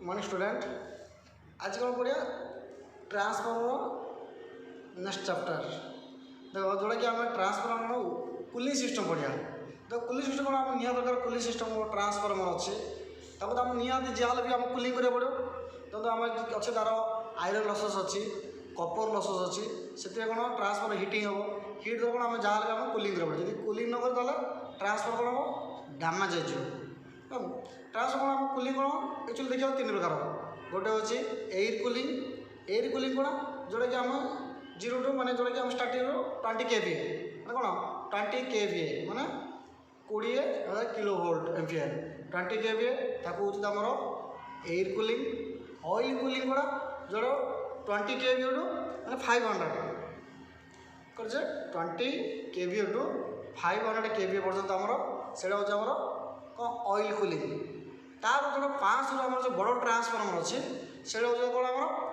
morning student आज कौन पढ़िया ट्रांसफॉर्मर नेक्स्ट चैप्टर देखो जोटा कि आम ट्रांसफॉर्मर कूलिंग सिस्टम पढ़िया तो कूलिंग सिस्टम कौन आम निया प्रकार कूलिंग सिस्टम ट्रांसफॉर्मर अच्छे तक आम निहाती जहाँ भी आम कूलिंग करा पड़ो तो आम अच्छे तार आयरन लसेस अच्छी कपर लसेस अच्छी से कौन ट्रांसफॉर्मर हिटिंग हम हिट द्वारा कौन आम जहाँ भी आम कूलिंग करा पड़ो जब कूलिंग न कर ट्रांसफॉर्मर कौन हम डैमेज हो ट्रांसफॉर्मर आम कूलिंग कौन एक्चुअली देखिए तीन प्रकार गोटे हूँ एयर कूलिंग कौन जोटा कि आम 0 टू माने जोटा कि आम स्टार्टिंग 20 kVA माने कौन 20 kVA माने 20,000 किलो वोल्ट एम्पियर 20 kVA ताकू हूँ आमर एयर कूलिंग ऑयल कूलिंग कौन जोड़ा 20 kVA टू माने 500 कर 20 kVA टू 500 kVA पर्यंत आमर से हूँ कौन ऑयल कूलिंग तार जो 500 आम जो बड़ ट्रांसफॉर्मर अच्छे से कौन आम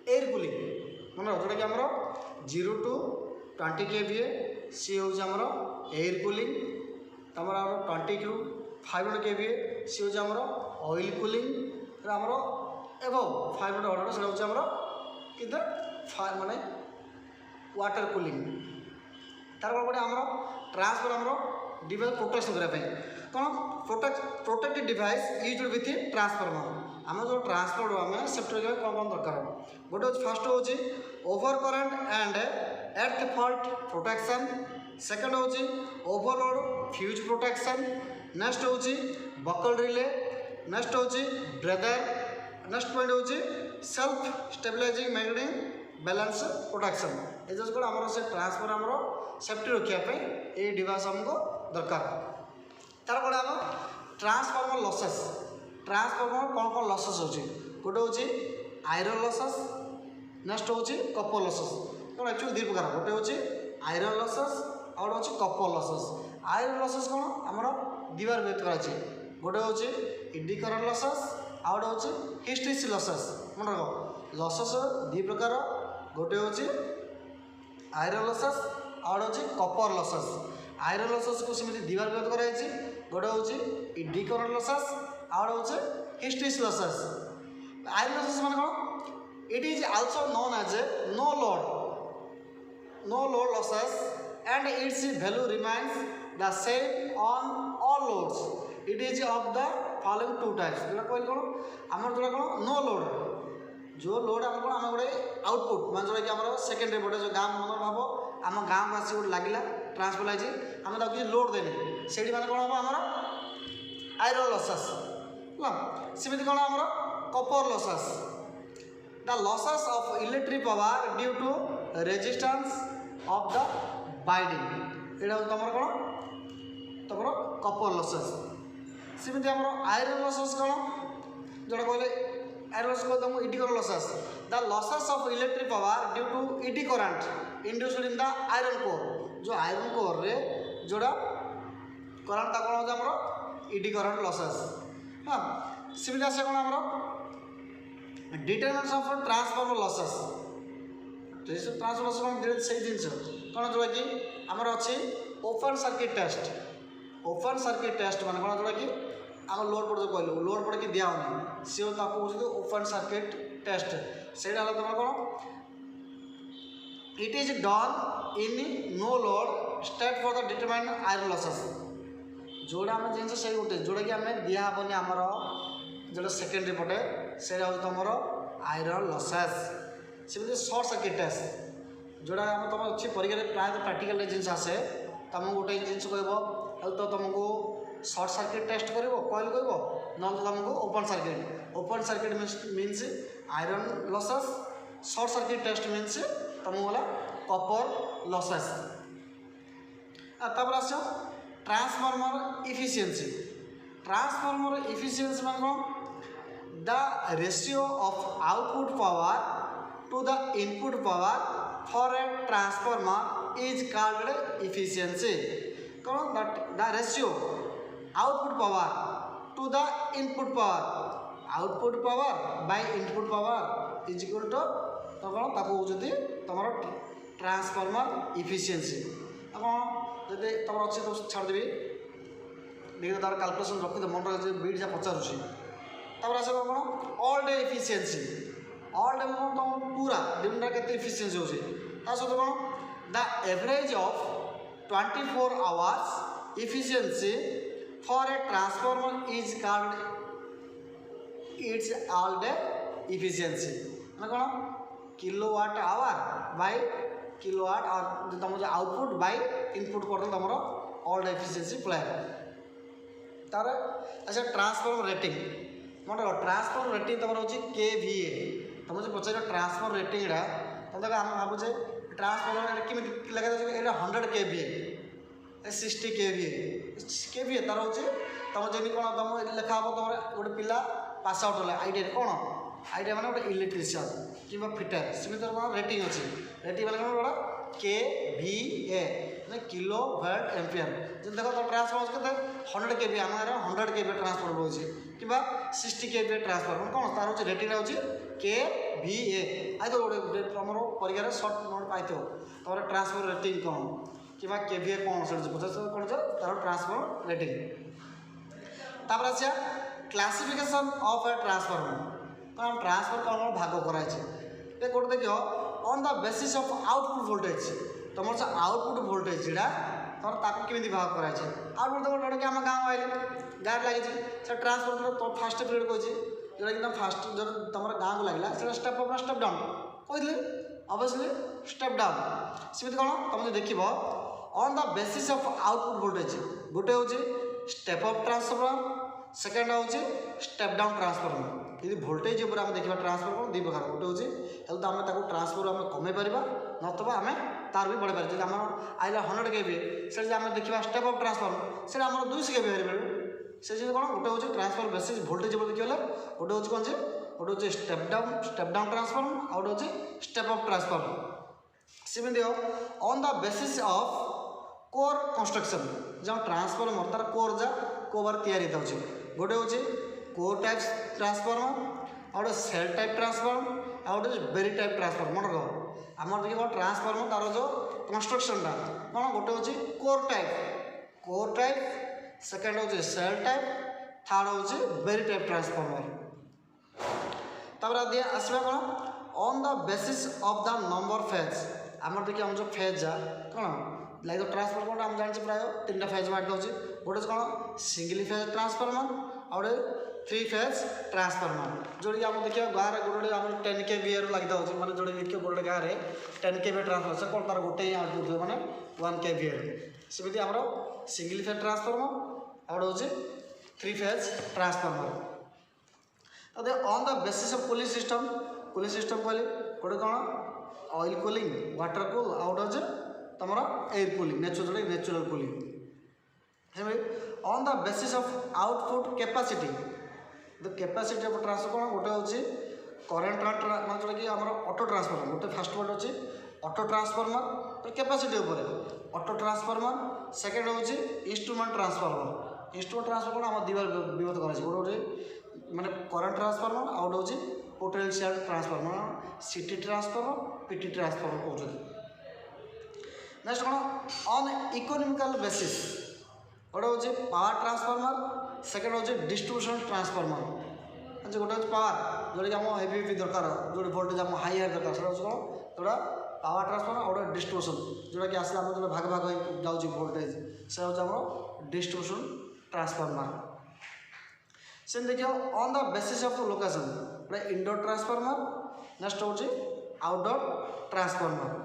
एयर कूलिंग मन जोटा कि आम 0 टू 20 kVA सी हूँ आमर एयर कूलिंग तमर 20 टू 500 kVA सी हूँ आमर ऑयल कूलिंग आमर एबव 500 से हूँ आमर कि माने वाटर कूलिंग तार कौन पड़े आमर ट्रांसफॉर्मर डिवाइस प्रोटेक्शन करने कौन protective device used with transformer आम जो ट्रांसफॉर्मर आम सेफ्टी कौन कौन दरकार गोटे फास्ट हूँ over current and earth fault protection second हूँ ओवरलोड फ्यूज प्रोटेक्शन नेक्स्ट हूँ बकल रिले नेक्स्ट हूँ ब्रेदर नेक्स्ट पॉइंट हूँ self stabilising magnetic balance protection ये जो कौन आम से ट्रांसफॉर्मर आम सेफ्टी रखापी ये डिवाइस आमको दरकार तार कौन आम ट्रांसफॉर्मर लसेस ट्रांसफॉर्मर कौन कौन लसेस होची गोटे हूँ आयरन लसेस नेक्स्ट हूँ कपर लसेस कौन एक्चुअली दुई प्रकार गोटे हूँ आयरन लसेस और हूँ कपर लसेस आयरन लसेस कौन आमर दीवार व्यक्त कराई गोटे हूँ इडी करंट लसेस आउ गोटे हूँ हिस्ट्रिस लसेस मन रख लसेस दुई प्रकार गोटे हूँ आयरन लसेस आउ हूँ कपर लसेस आयरन लसेस को सेमती दीवार व्यक्त कराई गोटे हूँ इडी करंट लसेस आउ हूँ हिस्ट्रिस लसेस आयरन लसेस मान कौन it is also known as a no load losses and its value remains the same on all loads it is of the following two types जोड़ा कहल कौन आमर जोड़ा कौन नो लोड जो लोड आम कौन आम गोटे आउटपुट मान जोड़ा कि आम सेकेंडरी बोटे जो गाँव मन भाव आम गाँव को आसी गोटे लगे ट्रांसफॉर्मर आम किसी लोड देने से मैंने कौन हम आमर आयरन लसेस सेमती कौन आमर Kapoor losses the losses of electric power due to resistance of the binding एटा तुम कौन तुम कपर लसेस सेमती आम आयरन लसेस कौन जोटा कहले आयरन लसेस तुम eddy current losses the losses of electric power due to eddy current induced in the iron core जो आयरन कोर रे जोड़ा करंट ता कौन आम इडी करंट लसेस हाँ सेमती आसे कौन आम determinants of transformer losses transformer losses कौन से जिनस कौन जोड़ा कि आमर अच्छी ओपन सर्किट टेस्ट माने कौन जोड़ा कि आम लोड पड़ जो कहलु लोड पड़ कि दिखाऊनी सी ओपन सर्किट टेस्ट से तुम कौन it is done in no load state for the determine iron losses जोड़ा आम जिन से गोटे जोड़ा कि आम दिहबनी आमर जो सेकेंडरी पटे से तुम आयरन लसेस सेमती सर्ट सर्किट टेस्ट जोड़ा आम तुम अच्छी परीक्षा प्राय प्राक्टिकल जिन आसे तुमको गोटे जिन कह तो तुमको सर्ट सर्किट टेस्ट कर कहल कह ना तो तुमको open circuit means iron losses short circuit test means तुमको गला कपर लसेस तापर आस ट्रांसफॉर्मर इफिशिएंसी मान कौन the ratio of output power to the input power for a transformer is called efficiency कौन the ratio output power to the input power by input power is equal to तो कौन ताको होती तुम transformer efficiency कौन जब तुम अच्छे तो छाड़देवी देखिए तार कैलकुलेशन रखिद मन रखिए बीट जहाँ पचारूँ तापर आसे कौन all day efficiency all day कौन तुम पूरा दिन के एफिशिएंसी हो सहित कौन the average of 24 hours efficiency for a transformer is called its all day efficiency मैंने कौन किलोवाट आवर बाय किलोवाट और तुम जो आउटपुट बाय इनपुट कर तुम ऑल डे एफिशिएंसी पलाय तार अच्छा ट्रांसफॉर्मर रेटिंग मन ट्रांसफॉर्मर रेटिंग तुम रोचे KVA तुम जो पचार ट्रांसफॉर्मर रेटिंग तुम आम भावुचे ट्रांसफॉर्मर केमी लिखा जाए ये 100 KVA 60 KVA तार हूँ तुम जमी कौन तुम लिखा हम तुम गोटे पिला पास आउट है आईटीआई कौन आईटीआई मैंने गोटे इलेक्ट्रीशियन कि फिटर सेमती कौन रेटिंग अच्छी रेटिंग मैंने कौन गोटा KVA किलो वाट एम्पियर जो देख तो ट्रांसफॉर्मर के 100 KVA आम 100 KVA ट्रांसफॉर्मर रोचे कि 60 KVA ट्रांसफॉर्मर कौन तार हूँ रेटिंग हूँ KVA आई तो गोटे तुम परीक्षा सर्ट नोट पाई तुम ट्रांसफॉर्मर रेटिंग कौन कि KVA कौन से पचास कौन तार ट्रांसफॉर्मर रेटिंग तापर आसा क्लासिफिकेशन ऑफ ए ट्रांसफॉर्मर कौन ट्रांसफॉर्मर कौन भाग कराई गोटे देख on the basis of output voltage तुम से आउटपुट वोल्टेज जोड़ा तुम ताको केमी भाग कराई आउटपुट तो गोटे आम गाँव आइले गाँव लगी से ट्रांसफॉर्मर तो फास्ट पीरियड कही जोटा कि तुम फास्ट जो तुम गाँव को लगे से स्टेप अप स्टेप डाउन कहते ऑब्वियसली स्टेप डाउन सेमती कौन तुम जो देख on the basis of output voltage गोटे हूँ स्टेप अप ट्रांसफॉर्मर सेकेंड हूँ स्टेप डाउन ट्रांसफॉर्मर यदि वोल्टेज उपर आम देखा ट्रांसफॉर्मर दुई प्रकार गोटे हूँ तो आम ट्रांसफॉर्मर आम कमे पार नतबा आम तार भी बढ़े पारे आम आइला 100 KVA से आम देखा स्टेप अप ट्रांसफॉर्मर से आम 200 KVA पार से कौन गोटे हूँ ट्रांसफॉर्मर बेसिस वोल्टेज उपर देखिए गोटे हूँ कौन से गोटे हूँ स्टेप डाउन ट्रांसफॉर्मर आउ गोटे हूँ स्टेप अप ट्रांसफॉर्मर सेमती on the basis of core construction जो ट्रांसफॉर्मर तार कोर जा कोर तैयारी होता गोटे हूँ कोर टाइप ट्रांसफॉर्मर आउ सेल टाइप ट्रांसफॉर्मर आउ बेरी टाइप ट्रांसफॉर्मर मन रख आम देखिए कौन ट्रांसफॉर्मर तार जो कंस्ट्रक्शनटा कौन गोटे हूँ कोर टाइप सेकेंड हूँ सेल टाइप थर्ड हूँ बेरी टाइप ट्रांसफॉर्मर तापर आसवा कौन on the basis of the number phase आम देखिए आम जो फेज जा कौन लाइक ट्रांसफॉर्मर कौन आम जानी प्राय 3टा फेज मार्क दूसरी गोटे कौन सिंगल फेज ट्रांसफॉर्मर आउ 3 फेज ट्रांसफॉर्मर जोड़ी आम देखिए गाँव में गोटे आम 10 KVA लगी था मैंने जोड़े देखिए गोटे गाँव में 10 KVA ट्रांसफॉर्मर से कौन तार गोटे ही आउटपुट मैंने 1 KVA सेमती आम सिंगल फेज ट्रांसफॉर्मर आउ हूँ 3 फेज ट्रांसफॉर्मर तो on the basis of cooling system कहले गोटे कौन oil cooling water cool out हूँ तुम air cooling natural cooling on the basis of output capacity the capacity of transfer कौन गोटे हूँ करेन्ट मान जोटा कि आम ऑटो ट्रांसफॉर्मर गोटे फास्ट वर्ड अच्छे ऑटो ट्रांसफॉर्मर तो कैपेसिटी उपर ऑटो ट्रांसफॉर्मर सेकेंड हूँ इंस्ट्रूमेंट ट्रांसफॉर्मर कौन आम दुबार विभक्त कर गोटे माने करेन्ट ट्रांसफॉर्मर आउट हूँ पोटेंशियल ट्रांसफॉर्मर सीटी ट्रांसफॉर्मर पीटी ट्रांसफॉर्मर कहते नेक्स्ट कौन ऑन इकोनॉमिकल बेसिस गोटे हूँ पावर ट्रांसफॉर्मर सेकेंड हूँ डिस्ट्रीब्यूशन ट्रांसफॉर्मर गोटे हूँ पावर जोटा कि आम हेवी दरकार जो वोल्टेज आम हाई दरकार से कौन जोड़ा पावर ट्रांसफॉर्मर और गोटे डिस्ट्रीब्यूशन जोटा कि आसला आम जो भाग भाग जाऊँगी वोल्टेज से हूँ आम डिस्ट्रीब्यूशन ट्रांसफॉर्मर से देखिए on the basis of location गोटे इंडोर ट्रांसफॉर्मर नेक्स्ट हूँ आउटडोर ट्रांसफॉर्मर